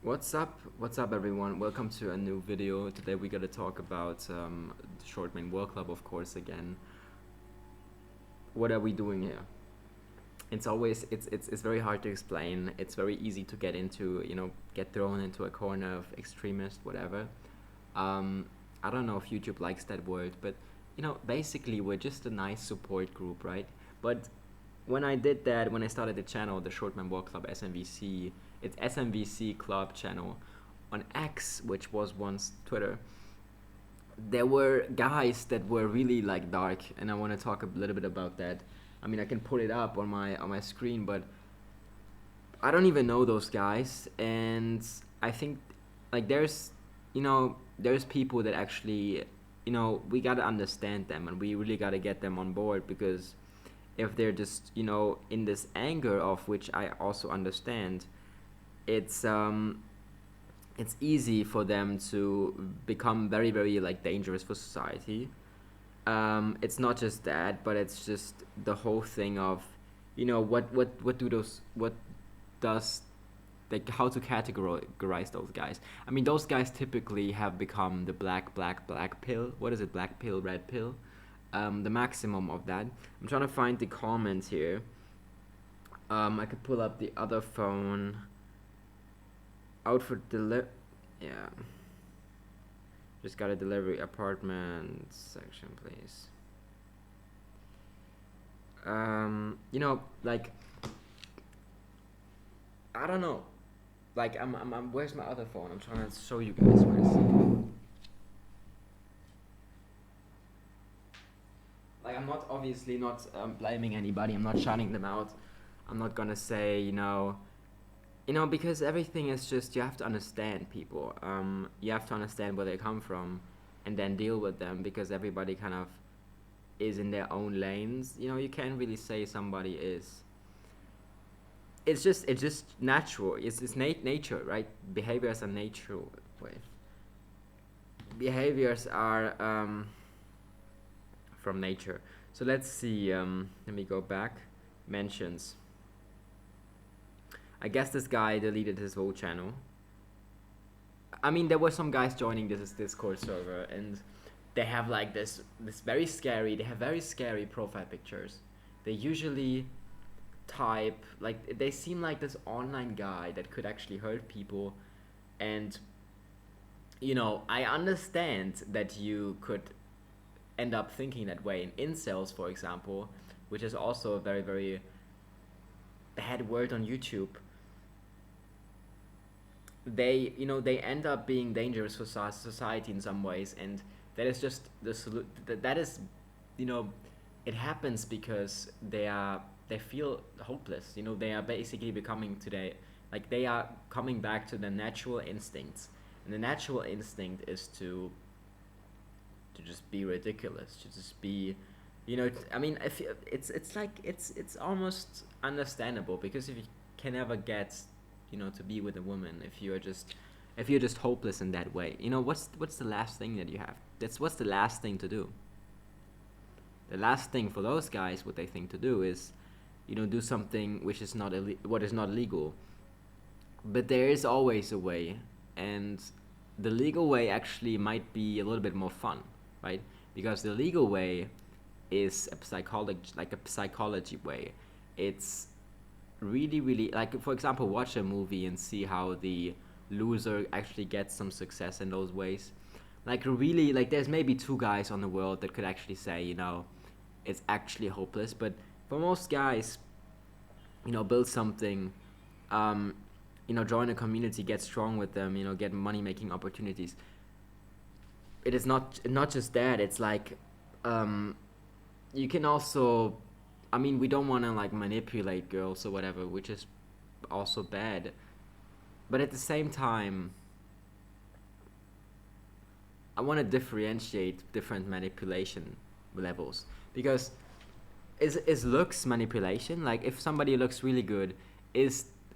What's up? What's up, everyone? Welcome to a new video. Today we're gonna talk about the Short Men World Club, of course. Again, what are we doing here? It's very hard to explain. It's very easy to get into, get thrown into a corner of extremist, whatever. Um, I don't know if YouTube likes that word, but basically we're just a nice support group, right? But when I did that, when I started the channel, the Short Man Walk Club SMVC, it's SMVC Club channel on X, which was once Twitter. There were guys that were really like dark, and I want to talk a little bit about that. I mean, I can put it up on my screen, but I don't even know those guys, and I think like there's people that actually we gotta understand them, and we really gotta get them on board, because if they're just in this anger, of which I also understand, it's it's easy for them to become very, very like dangerous for society. It's not just that, but it's just the whole thing of what does, like, how to categorize those guys. I mean, those guys typically have become the black pill. What is it? Black pill, red pill. The maximum of that. I'm trying to find the comments here. I could pull up the other phone. Out for yeah. Just got a delivery apartment section, please. Like, I don't know. Like, I'm where's my other phone? I'm trying to show you guys where it's. Like, I'm not obviously not blaming anybody. I'm not shouting them out. I'm not gonna say because everything is just, you have to understand people. You have to understand where they come from, and then deal with them, because everybody kind of is in their own lanes. You can't really say somebody is. It's just natural. It's nature, right? Behaviors are natural. Wait. Behaviors are from nature. So let's see. Let me go back. Mentions. I guess this guy deleted his whole channel. I mean, there were some guys joining this Discord server, and they have like this very scary. They have very scary profile pictures. They usually type, like, they seem like this online guy that could actually hurt people, and I understand that you could end up thinking that way. In incels, for example, which is also a very, very bad word on YouTube, they end up being dangerous for society in some ways, and that is just that is it happens because they feel hopeless. They are basically becoming today, like, they are coming back to their natural instincts, and the natural instinct is to just be ridiculous, to just be, I mean, if it's like it's almost understandable, because if you can never get to be with a woman, if you're just hopeless in that way, what's the last thing that you have? What's the last thing to do? The last thing for those guys, what they think to do is do something which is not what is not legal. But there is always a way, and the legal way actually might be a little bit more fun, right? Because the legal way is a psychology way. It's really, really, like, for example, watch a movie and see how the loser actually gets some success in those ways. Like, really, like, there's maybe two guys on the world that could actually say it's actually hopeless. But for most guys, build something, join a community, get strong with them, get money making opportunities. It is not just that. It's like, you can also, I mean, we don't want to like manipulate girls or whatever, which is also bad. But at the same time, I want to differentiate different manipulation levels, because is looks manipulation? Like, if somebody looks really good,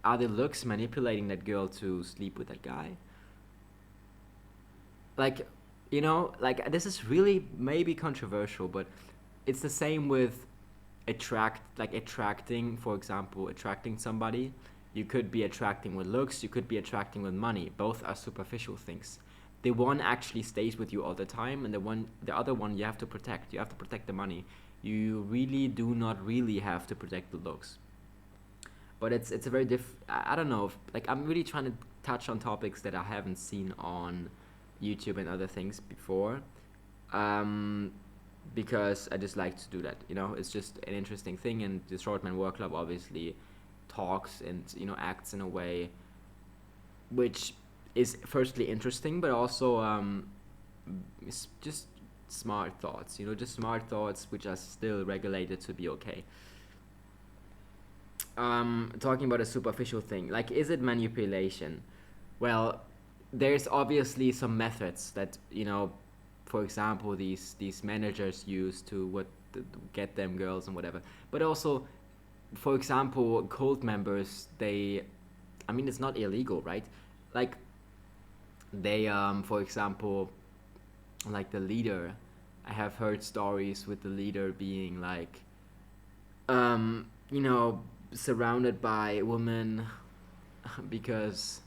are the looks manipulating that girl to sleep with that guy? Like, like, this is really maybe controversial, but it's the same with attracting, for example, attracting somebody. You could be attracting with looks, you could be attracting with money. Both are superficial things. The one actually stays with you all the time, and the other one you have to protect. You have to protect the money. You really do not really have to protect the looks. But it's a very I don't know, like I'm really trying to touch on topics that I haven't seen on YouTube and other things before, um, because I just like to do that. It's just an interesting thing, and the Shortman Work Club obviously talks and acts in a way which is firstly interesting, but also it's just smart thoughts. Just smart thoughts which are still regulated to be okay. Talking about a superficial thing, like, is it manipulation? Well, there's obviously some methods that for example, these managers use to get them girls and whatever. But also, for example, cult members, I mean, it's not illegal, right? Like, they for example, like the leader, I have heard stories with the leader being like, you know, surrounded by women because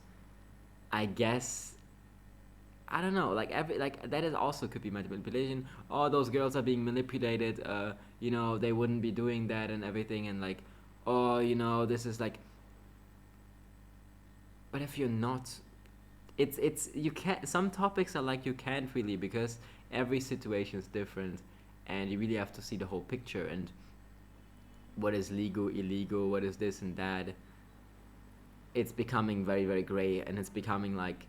I guess, I don't know, like that is also could be manipulation. Oh, those girls are being manipulated. They wouldn't be doing that and everything, and like, oh, this is like. But if you're not, it's you can't. Some topics are like you can't really, because every situation is different, and you really have to see the whole picture and what is legal, illegal, what is this and that. It's becoming very, very gray, and it's becoming like,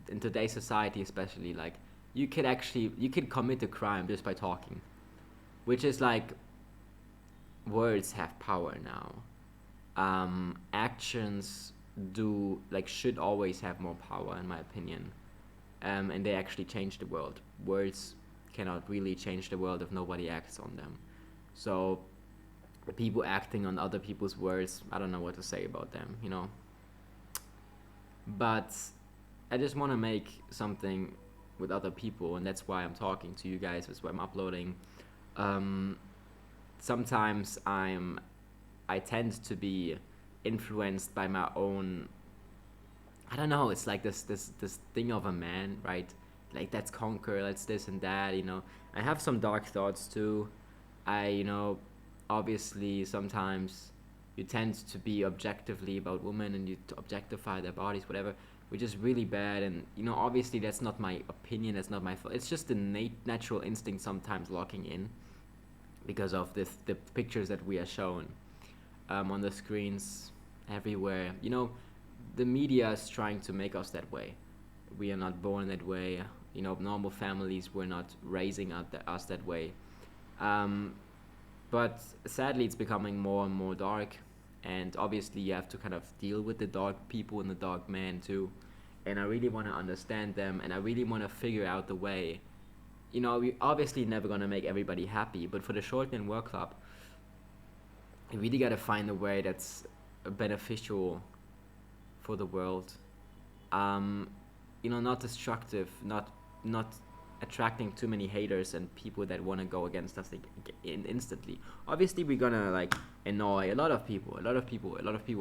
in today's society especially, like, you could commit a crime just by talking, which is like, words have power now. Actions should always have more power, in my opinion. And they actually change the world. Words cannot really change the world if nobody acts on them. So people acting on other people's words, I don't know what to say about them. But I just want to make something with other people, and that's why I'm talking to you guys. That's why I'm uploading. Sometimes I tend to be influenced by my own. I don't know. It's like this thing of a man, right? Like, let's conquer, let's this and that. I have some dark thoughts too. Obviously sometimes you tend to be objectively about women, and you objectify their bodies, whatever, which is really bad. And obviously that's not my opinion, that's not my fault. It's just the natural instinct sometimes locking in because of the pictures that we are shown on the screens everywhere. The media is trying to make us that way. We are not born that way. Normal families were not raising us that way. But sadly, it's becoming more and more dark, and obviously you have to kind of deal with the dark people and the dark man too. And I really want to understand them, and I really want to figure out the way. We obviously never gonna make everybody happy, but for the Shortman Work Club, you really gotta find a way that's beneficial for the world. Not destructive, not attracting too many haters and people that want to go against us instantly. Obviously, we're gonna like annoy a lot of people,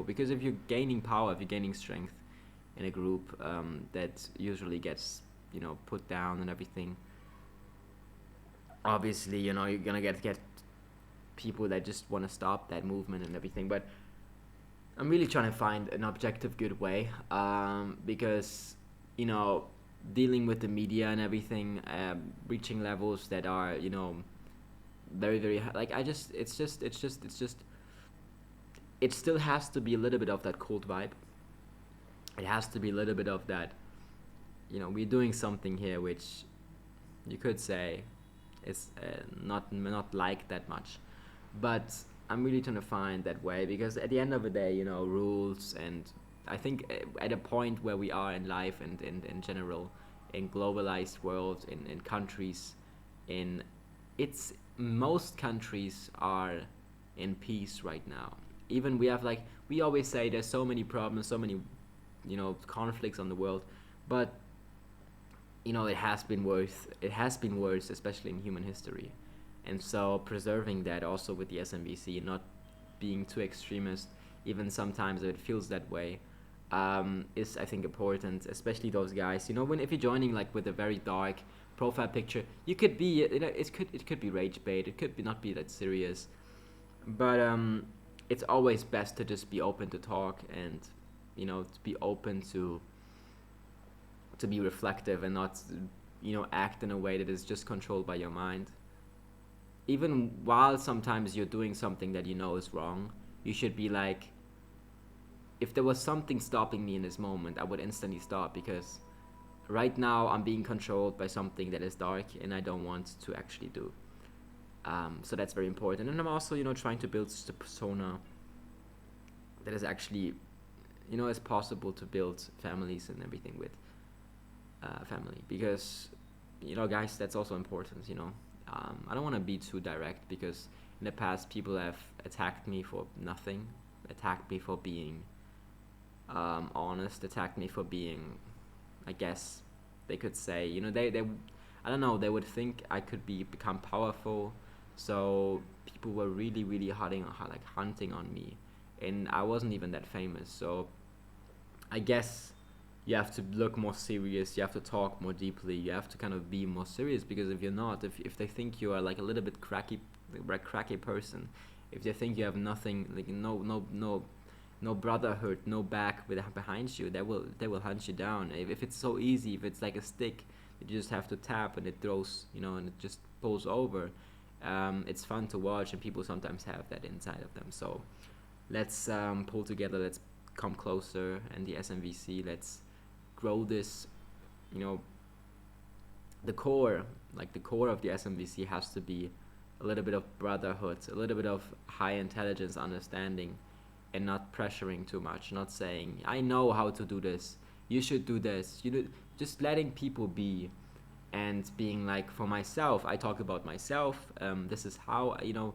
because if you're gaining power, if you're gaining strength in a group that usually gets put down and everything, obviously you're gonna get people that just want to stop that movement and everything. But I'm really trying to find an objective good way, because dealing with the media and everything, reaching levels that are very, very high. Like, it still has to be a little bit of that cult vibe. It has to be a little bit of that, we're doing something here which you could say is not liked that much. But I'm really trying to find that way, because at the end of the day, rules, and I think at a point where we are in life and in general, in globalized world, in countries, most countries are in peace right now. Even we always say there's so many problems, so many conflicts on the world, but it has been worse, especially in human history. And so preserving that also with the SMVC, not being too extremist, even sometimes it feels that way, is I think important, especially those guys. You know, when if you're joining like with a very dark profile picture, you could be, you know, it could be rage bait, it could be not be that serious, but it's always best to just be open to talk, and you know, to be open to be reflective and not, you know, act in a way that is just controlled by your mind. Even while sometimes you're doing something that you know is wrong, you should be like, if there was something stopping me in this moment, I would instantly stop, because right now I'm being controlled by something that is dark and I don't want to actually do. So that's very important. And I'm also, you know, trying to build the persona that is actually, you know, it's possible to build families and everything with family, because, you know, guys, that's also important, you know. I don't want to be too direct, because in the past people have attacked me for nothing, attacked me for being honest, attacked me for being, I guess they could say, you know, they I don't know, they would think I could become powerful, so people were really hunting on me, and I wasn't even that famous. So I guess you have to look more serious, you have to talk more deeply, you have to kind of be more serious, because if you're not, if they think you are like a little bit cracky person, if they think you have nothing, like no brotherhood, no back behind you, they will hunt you down. If it's so easy, if it's like a stick that you just have to tap and it throws, you know, and it just pulls over, it's fun to watch, and people sometimes have that inside of them. So let's pull together, let's come closer, and the SMVC, let's grow this, you know, the core of the SMVC has to be a little bit of brotherhood, a little bit of high intelligence understanding, and not pressuring too much, not saying, I know how to do this, you should do this, you know, just letting people be, and being like, for myself, I talk about myself, this is how, you know,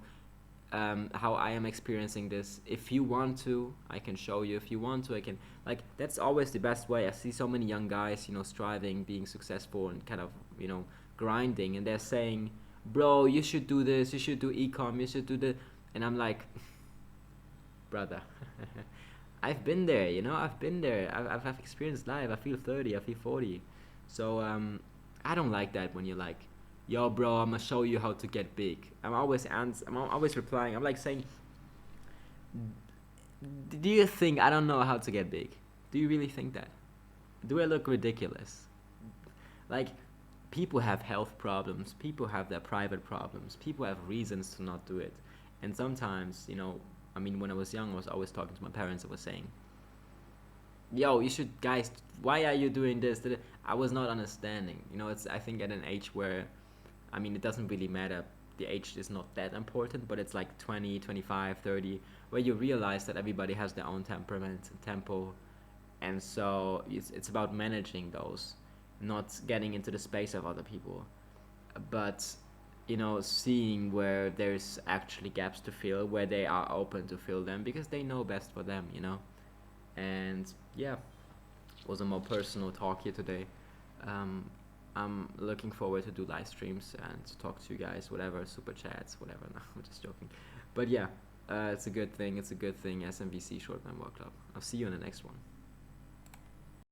how I am experiencing this. If you want to, I can show you. If you want to, I can, like, that's always the best way. I see so many young guys, you know, striving, being successful, and kind of, you know, grinding, and they're saying, bro, you should do this, you should do ecom, you should do the, and I'm like, brother, I've been there, you know, I've been there, I've experienced life, I feel 30, I feel 40, so I don't like that when you're like, yo bro, I'm gonna show you how to get big. I'm always replying, I'm like saying, do you think I don't know how to get big? Do you really think that? Do I look ridiculous? Like, people have health problems, people have their private problems, people have reasons to not do it, and sometimes, you know, I mean, when I was young, I was always talking to my parents. I was saying, yo, you should, guys, why are you doing this? I was not understanding. You know, it's, I think, at an age where, I mean, it doesn't really matter. The age is not that important, but it's like 20, 25, 30, where you realize that everybody has their own temperament and tempo. And so it's about managing those, not getting into the space of other people. But, you know, seeing where there's actually gaps to fill, where they are open to fill them, because they know best for them, you know. And yeah, it was a more personal talk here today. I'm looking forward to do live streams and to talk to you guys, whatever, super chats, whatever. No, I'm just joking. But yeah, it's a good thing, SMVC Short Man War Club. I'll see you in the next one.